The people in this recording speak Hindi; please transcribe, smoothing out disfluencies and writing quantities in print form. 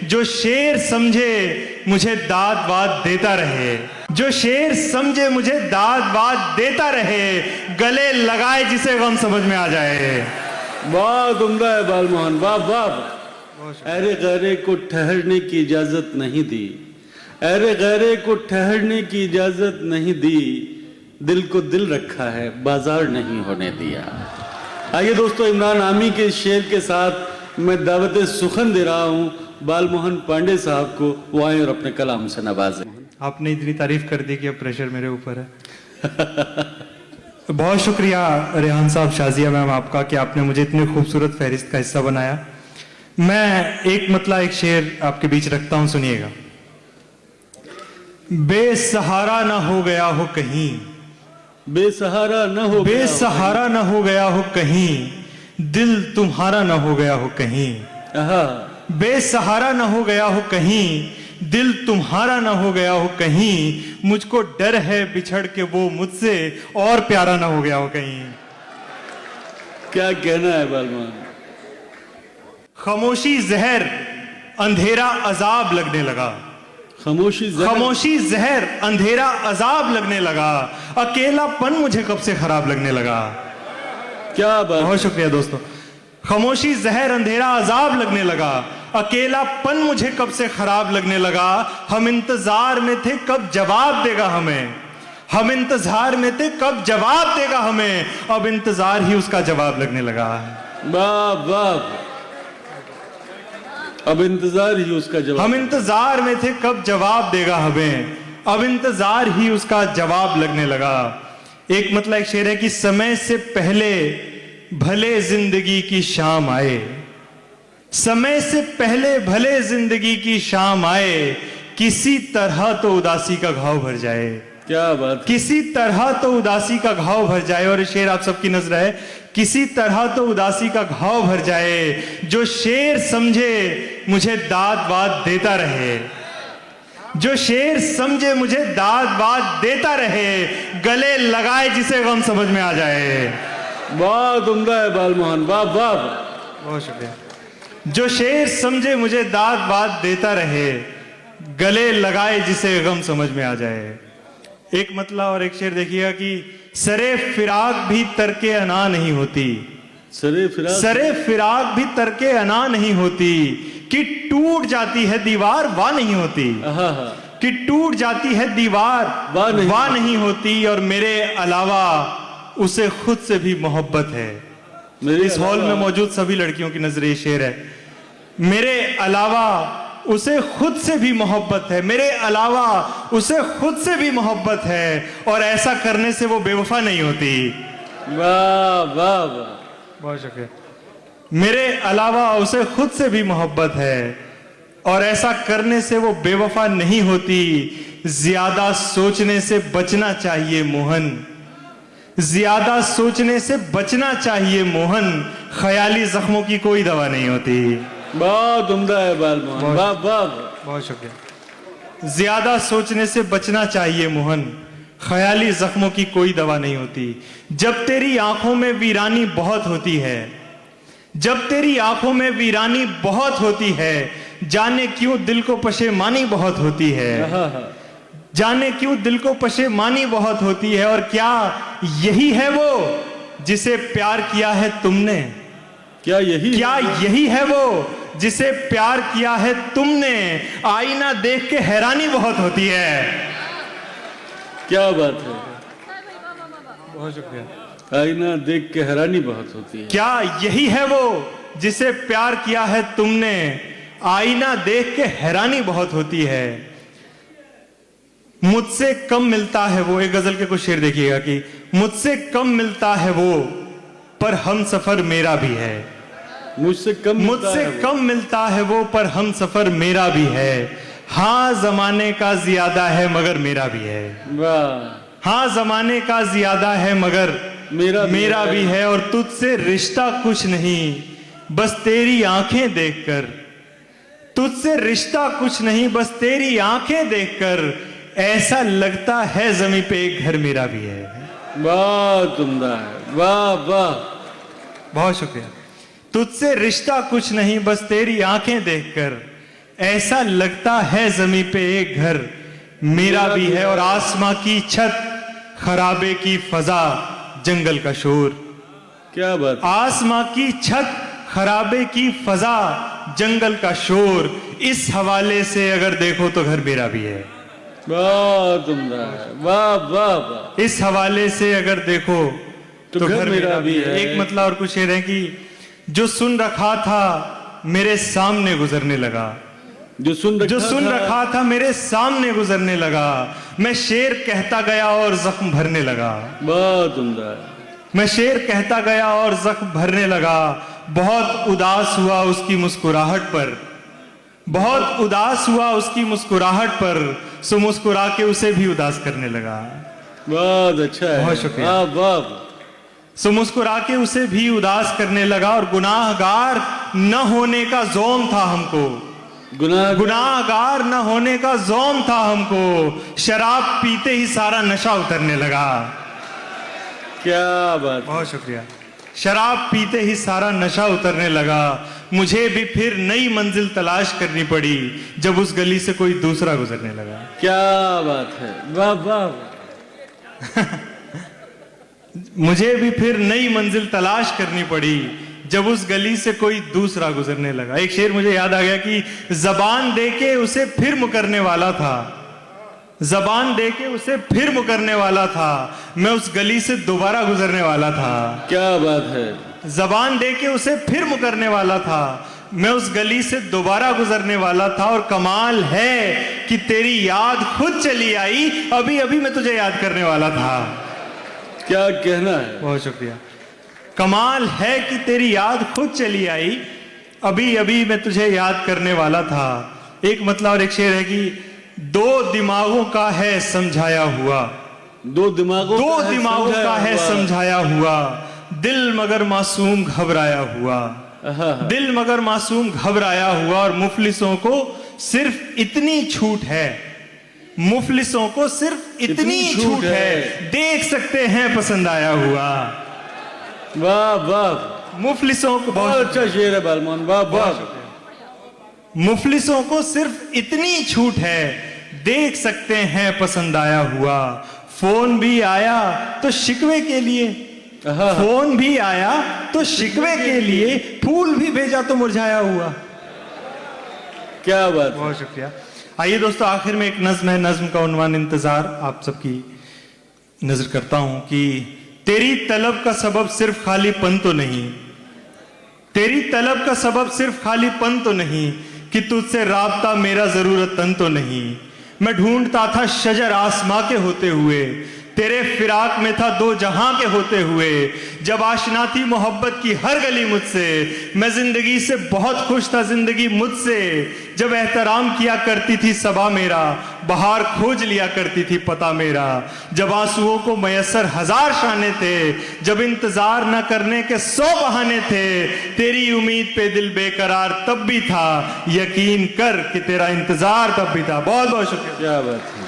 जो शेर समझे मुझे दाद वाद देता रहे, जो शेर समझे मुझे दाद वाद देता रहे, गले लगाए जिसे गम समझ में आ जाए। बहुत उम्दा है बालमोहन, वाह वाह। अरे गैरे को ठहरने की इजाजत नहीं दी, अरे गैरे को ठहरने की इजाजत नहीं दी, दिल को दिल रखा है बाजार नहीं होने दिया। आइए दोस्तों, इमरान आमी के शेर के साथ मैं दावत सुखन दे रहा हूं बालमोहन पांडे साहब को, वो आए और अपने कलाम से नवाजें। आपने इतनी तारीफ कर दी कि अब प्रेशर मेरे ऊपर है। बहुत शुक्रिया रेहान साहब, शाजिया मैम आपका कि आपने मुझे इतने खूबसूरत फहरिस्त का हिस्सा बनाया। मैं एक मतला एक शेर आपके बीच रखता हूं, सुनिएगा। बेसहारा ना हो गया हो कहीं, बेसहारा न हो, बेसहारा ना हो गया हो कहीं, दिल तुम्हारा ना हो गया हो कहीं। बेसहारा ना हो गया हो कहीं, दिल तुम्हारा ना हो गया हो कहीं, मुझको डर है बिछड़ के वो मुझसे और प्यारा ना हो गया हो कहीं। क्या कहना है बालमोहन? खामोशी जहर अंधेरा अजाब लगने लगा, खामोशी जहर अंधेरा अजाब लगने लगा, अकेलापन मुझे कब से खराब लगने लगा। क्या बात। बहुत शुक्रिया दोस्तों। खामोशी जहर अंधेरा अजाब लगने लगा, अकेलापन मुझे कब से खराब लगने लगा, हम इंतजार में थे कब जवाब देगा हमें, हम इंतजार में थे कब जवाब देगा हमें, अब इंतजार ही उसका जवाब लगने लगा। वाह वाह, अब इंतजार ही उसका जवाब। हम इंतजार में थे कब जवाब देगा हमें, अब इंतजार ही उसका जवाब लगने लगा। एक मतलब एक शेर है कि समय से पहले भले जिंदगी की शाम आए, समय से पहले भले जिंदगी की शाम आए, किसी तरह तो उदासी का घाव भर जाए। क्या बात। किसी तरह तो उदासी का घाव भर जाए। और शेर आप सबकी नजर है, किसी तरह तो उदासी का घाव भर जाए, जो शेर समझे मुझे दाद वाद देता रहे, जो शेर समझे मुझे दाद वाद देता रहे, गले लगाए जिसे गम समझ में आ जाए। बहुत उम्दा है बालमोहन, वाह वाह। बहुत शुक्रिया। जो शेर समझे मुझे दाद वाद देता रहे, गले लगाए जिसे गम समझ में आ जाए। एक मतला और एक शेर देखिएगा कि सरे फिराक भी तरके अना नहीं होती, सरे फिराक भी तरके अना नहीं होती, कि टूट जाती है दीवार वाह नहीं होती, कि टूट जाती है दीवार वाह नहीं होती, और मेरे अलावा उसे खुद से भी मोहब्बत है। इस हॉल में मौजूद सभी लड़कियों की नजर ये शेर है। मेरे अलावा उसे खुद से भी मोहब्बत है, मेरे अलावा उसे खुद से भी मोहब्बत है, और ऐसा करने से वो बेवफा नहीं होती। वाह वाह वाह, बहुत शुक्रिया। मेरे अलावा उसे खुद से भी मोहब्बत है, और ऐसा करने से वो बेवफा नहीं होती। ज्यादा सोचने से बचना चाहिए मोहन, ज्यादा सोचने से बचना चाहिए मोहन, ख्याली जख्मों की कोई दवा नहीं होती। बहुत उम्दा है बालमोहन, वाह वाह। बहुत शुक्रिया। ज्यादा सोचने से बचना चाहिए मोहन, ख्याली जख्मों की कोई दवा नहीं होती। जब तेरी आंखों में वीरानी बहुत होती है, जब तेरी आंखों में वीरानी बहुत होती है, जाने क्यों दिल को पशेमानी बहुत होती है, जाने क्यों दिल को पशेमानी बहुत होती है। और क्या यही है वो जिसे प्यार किया है तुमने, क्या यही है वो जिसे प्यार किया है तुमने, आईना देख के हैरानी बहुत होती है। क्या बात है, बहुत शुक्रिया। आईना देख के हैरानी बहुत होती है। क्या यही है वो जिसे प्यार किया है तुमने, आईना देख के हैरानी बहुत होती है। मुझसे कम मिलता है वो, एक गजल के कुछ शेर देखिएगा कि मुझसे कम मिलता है वो, पर हम सफर मेरा भी है, मुझसे कम मिलता है वो, पर हम सफर मेरा भी है। हाँ जमाने का ज्यादा है मगर मेरा भी है, वाह। हाँ जमाने का ज्यादा है मगर मेरा भी है, और तुझसे रिश्ता कुछ नहीं बस तेरी आंखें देखकर, तुझसे रिश्ता कुछ नहीं बस तेरी आंखें देखकर, ऐसा लगता है जमीन पे एक घर मेरा भी है। बहुत उम्दा है, वाह वाह। बहुत शुक्रिया। तुझसे रिश्ता कुछ नहीं बस तेरी आंखें देखकर, ऐसा लगता है जमी पे एक घर मेरा भी है, और आसमां की छत, खराबे की फजा, जंगल का शोर। क्या बात, आसमां की छत, खराबे की फजा, जंगल का शोर। इस हवाले से अगर देखो तो घर मेरा भी है। बहुत उम्दा है, वाह वाह वाह। इस हवाले से अगर देखो तो घर मेरा भी है। एक मतलब और कुछ शेर है कि जो सुन रखा था मेरे सामने गुजरने लगा, जो सुन रखा था मेरे सामने गुजरने लगा। मैं शेर कहता गया और जख्म भरने लगा। बहुत उम्दा है। मैं शेर कहता गया और जख्म भरने लगा। बहुत उदास हुआ उसकी मुस्कुराहट पर, बहुत उदास हुआ उसकी मुस्कुराहट पर, सो मुस्कुरा के उसे भी उदास करने लगा। बहुत अच्छा है, बहुत शुक्रिया। वाह वाह। सो मुस्कुरा के उसे भी उदास करने लगा। और गुनाहगार न होने का ज़ौम था हमको, गुनाहगार न होने का ज़ौम था हमको। शराब पीते ही सारा नशा उतरने लगा। क्या बात, बहुत शुक्रिया। शराब पीते ही सारा नशा उतरने लगा। मुझे भी फिर नई मंजिल तलाश करनी पड़ी जब उस गली से कोई दूसरा गुजरने लगा। क्या बात है, वाह वाह। मुझे भी फिर नई मंजिल तलाश करनी पड़ी जब उस गली से कोई दूसरा गुजरने लगा। एक शेर मुझे याद आ गया कि जबान देके उसे फिर मुकरने वाला था, जबान देके उसे फिर मुकरने वाला था, मैं उस गली से दोबारा गुजरने वाला था। क्या बात है। जबान देके उसे फिर मुकरने वाला था, मैं उस गली से दोबारा गुजरने वाला था। और कमाल है कि तेरी याद खुद चली आई, अभी अभी मैं तुझे याद करने वाला था। क्या कहना है। बहुत शुक्रिया। कमाल है कि तेरी याद खुद चली आई, अभी अभी मैं तुझे याद करने वाला था। एक मतलब और एक शेर है कि दो दिमागों का है समझाया हुआ, दो दिमागों का है समझाया हुआ, दिल मगर मासूम घबराया हुआ, दिल मगर मासूम घबराया हुआ। और मुफलिसों को सिर्फ इतनी छूट है, मुफलिसों को सिर्फ इतनी छूट है, देख सकते हैं पसंद आया हुआ। वाह वाह। मुफलिसों को, बहुत अच्छा शेर है बालमोहन, वाह वाह। मुफलिसों को सिर्फ इतनी छूट है, देख सकते हैं पसंद आया हुआ। फोन भी आया तो शिकवे के लिए, फोन भी आया तो शिकवे के लिए, फूल भी भेजा तो मुरझाया हुआ। क्या बात। बहुत शुक्रिया। आइए दोस्तों, आखिर में एक नज्म है, नज्म का उन्वान इंतजार आप सबकी नजर करता हूं कि तेरी तलब का सबब सिर्फ खालीपन तो नहीं, तेरी तलब का सबब सिर्फ खालीपन तो नहीं, कि तुझसे राब्ता मेरा जरूरतन तो नहीं। मैं ढूंढता था शजर आसमां के होते हुए, तेरे फिराक में था दो जहां के होते हुए। जब आशना थी मोहब्बत की हर गली मुझसे, मैं जिंदगी से बहुत खुश था जिंदगी मुझसे। जब एहतराम किया करती थी सबा मेरा, बहार खोज लिया करती थी पता मेरा। जब आंसुओं को मयसर हजार शाने थे, जब इंतजार न करने के 100 बहाने थे, तेरी उम्मीद पे दिल बेकरार तब भी था, यकीन कर कि तेरा इंतजार तब भी था। बहुत बहुत शुक्रिया। क्या बात है।